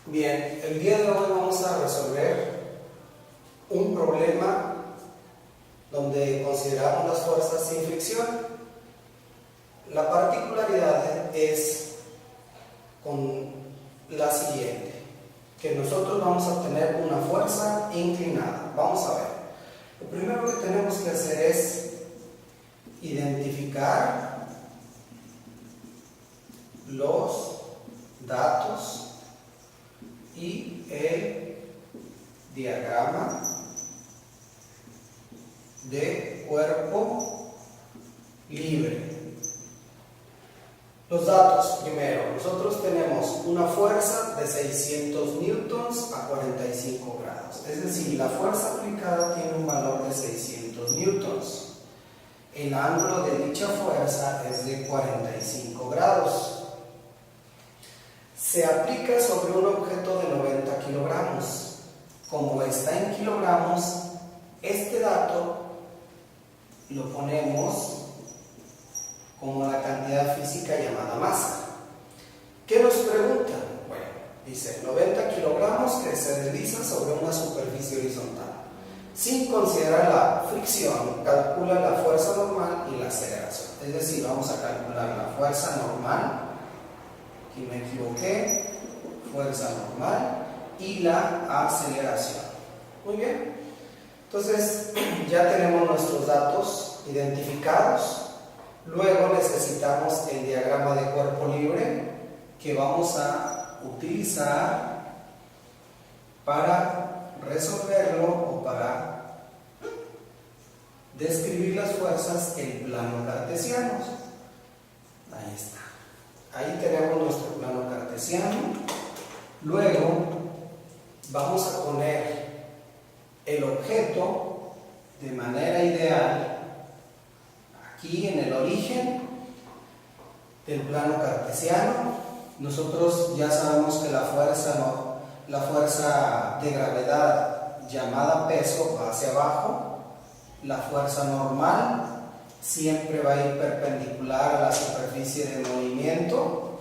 Bien, el día de hoy vamos a resolver un problema donde consideramos las fuerzas sin fricción. La particularidad es con la siguiente, que nosotros vamos a tener una fuerza inclinada. Vamos a ver. Lo primero que tenemos que hacer es identificar los datos y el diagrama de cuerpo libre. Los datos, primero, nosotros tenemos una fuerza de 600 newtons a 45 grados, es decir, la fuerza aplicada tiene un valor de 600 newtons. El ángulo de dicha fuerza es de 45 grados. Se aplica sobre un objeto de 90 kilogramos. Como está en kilogramos, este dato lo ponemos como la cantidad física llamada masa. ¿Qué nos pregunta? Bueno, dice 90 kilogramos que se desliza sobre una superficie horizontal. Sin considerar la fricción, calcula la fuerza normal y la aceleración. Es decir, vamos a calcular la fuerza normal, aquí me equivoqué, fuerza normal y la aceleración. Muy bien, entonces ya tenemos nuestros datos identificados. Luego necesitamos el diagrama de cuerpo libre que vamos a utilizar para resolverlo o para describir las fuerzas en plano cartesiano. Ahí está. Ahí tenemos nuestro plano cartesiano. Luego vamos a poner el objeto de manera ideal aquí en el origen del plano cartesiano. Nosotros ya sabemos que la fuerza de gravedad llamada peso va hacia abajo. La fuerza normal siempre va a ir perpendicular a la superficie de movimiento,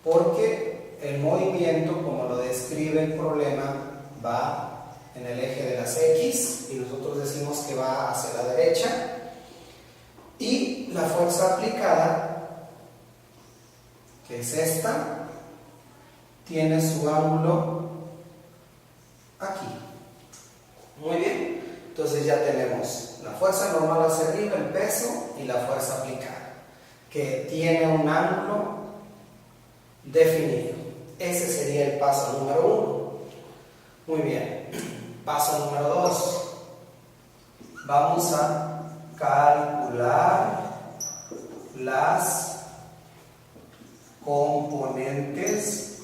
porque el movimiento, como lo describe el problema, va en el eje de las X y nosotros decimos que va hacia la derecha. Y la fuerza aplicada, que es esta, tiene su ángulo aquí. Muy bien, entonces ya tenemos la fuerza normal hacia arriba, el peso, y la fuerza aplicada, que tiene un ángulo definido. Ese sería el paso número 1. Muy bien, paso número 2. Vamos a calcular las componentes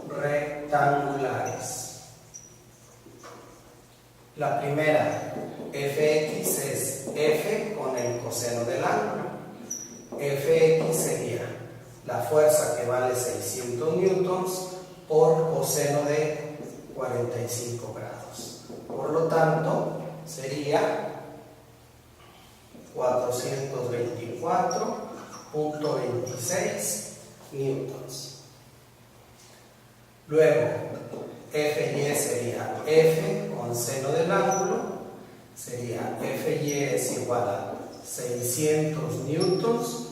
rectangulares. La primera, fx, es f con el coseno del ángulo. Fx sería la fuerza que vale 600 newtons por coseno de 45 grados. Por lo tanto, sería 424.26 newtons. Luego, Fy sería f con seno del ángulo, sería Fy es igual a 600 newtons,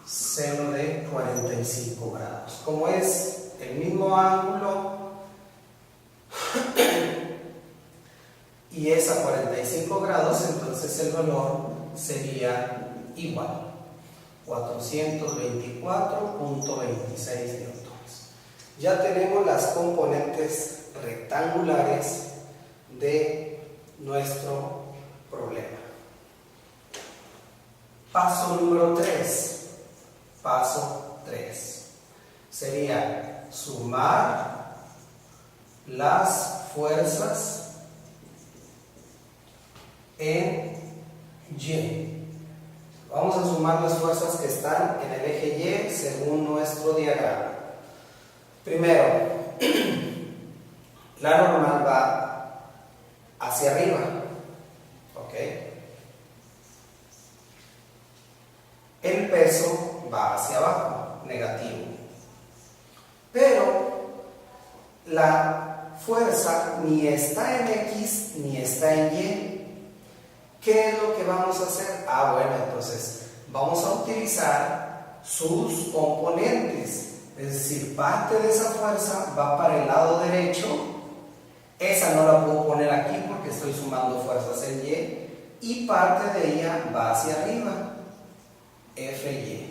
seno de 45 grados. Como es el mismo ángulo y es a 45 grados, entonces el valor sería igual, 424.26 newtons. Ya tenemos las componentes rectangulares de nuestro problema. Paso número 3. Paso 3. Sería sumar las fuerzas en Y. Vamos a sumar las fuerzas que están en el eje Y según nuestro diagrama. Primero, la normal va hacia arriba, ¿ok? El peso va hacia abajo, negativo. Pero fuerza ni está en X ni está en Y. ¿Qué es lo que vamos a hacer? Bueno, entonces vamos a utilizar sus componentes. Es decir, parte de esa fuerza va para el lado derecho. Esa no la puedo poner aquí porque estoy sumando fuerzas en Y. Y parte de ella va hacia arriba, FY.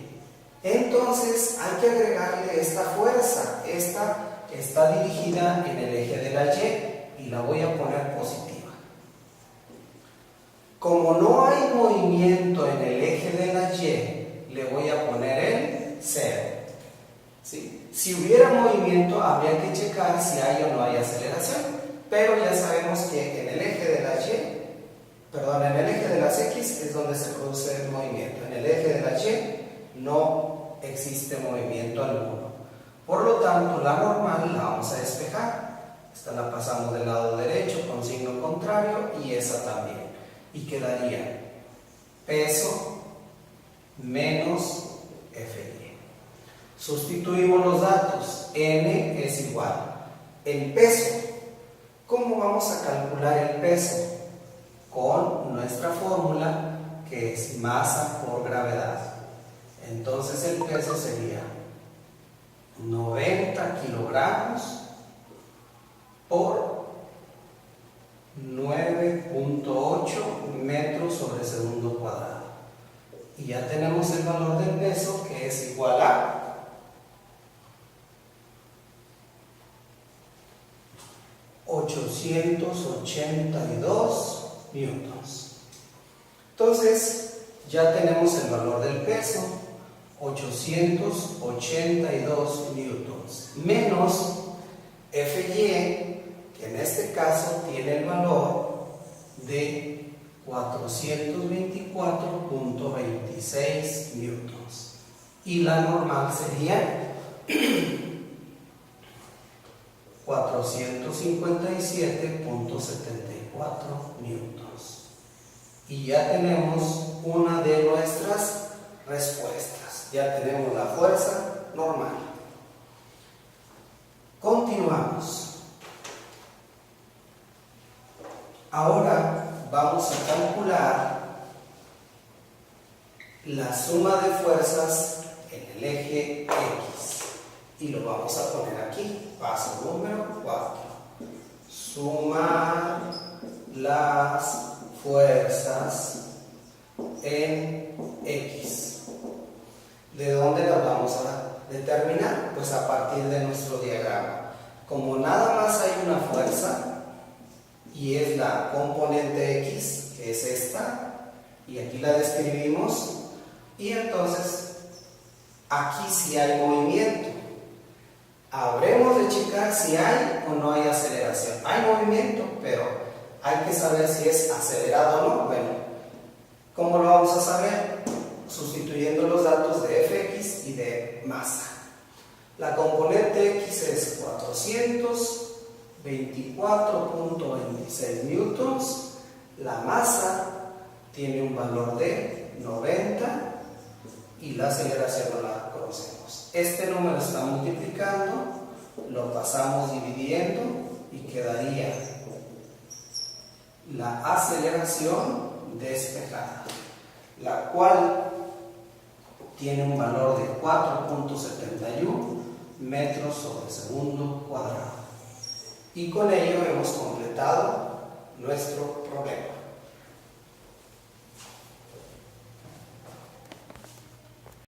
Entonces hay que agregarle esta fuerza. Esta está dirigida en el eje de la Y y la voy a poner positiva. Como no hay movimiento en el eje de la Y, le voy a poner el 0. ¿Sí? Si hubiera movimiento, habría que checar si hay o no hay aceleración. Pero ya sabemos que en el eje de la en el eje de las X es donde se produce el movimiento. En el eje de la Y no existe movimiento alguno. Por lo tanto, la normal la vamos a despejar. Esta la pasamos del lado derecho con signo contrario y esa también. Y quedaría peso menos FY. Sustituimos los datos. N es igual. El peso. ¿Cómo vamos a calcular el peso? Con nuestra fórmula que es masa por gravedad. Entonces el peso sería 90 kilogramos por 9.8 metros sobre segundo cuadrado. Y ya tenemos el valor del peso, que es igual a 882 newtons. Entonces ya tenemos el valor del peso, 882 newtons, menos FY, que en este caso tiene el valor de 424.26 newtons. Y la normal sería 457.74 newtons. Y ya tenemos una de nuestras respuestas. Ya tenemos la fuerza normal. Continuamos. Ahora vamos a calcular la suma de fuerzas en el eje X. Y lo vamos a poner aquí. Paso número 4. Sumar las fuerzas en X. ¿De dónde las vamos a determinar? Pues a partir de nuestro diagrama. Como nada más hay una fuerza, y es la componente X, que es esta, y aquí la describimos, y entonces aquí sí hay movimiento. Habremos de checar si hay o no hay aceleración. Hay movimiento, pero hay que saber si es acelerado o no. Bueno, ¿cómo lo vamos a saber? Sustituyendo los datos de Fx y de masa. La componente X es 424.26 newtons. La masa tiene un valor de 90 y la aceleración no la conocemos. Este número está multiplicando, lo pasamos dividiendo y quedaría la aceleración despejada, la cual tiene un valor de 4.71 metros sobre segundo cuadrado. Y con ello hemos completado nuestro problema.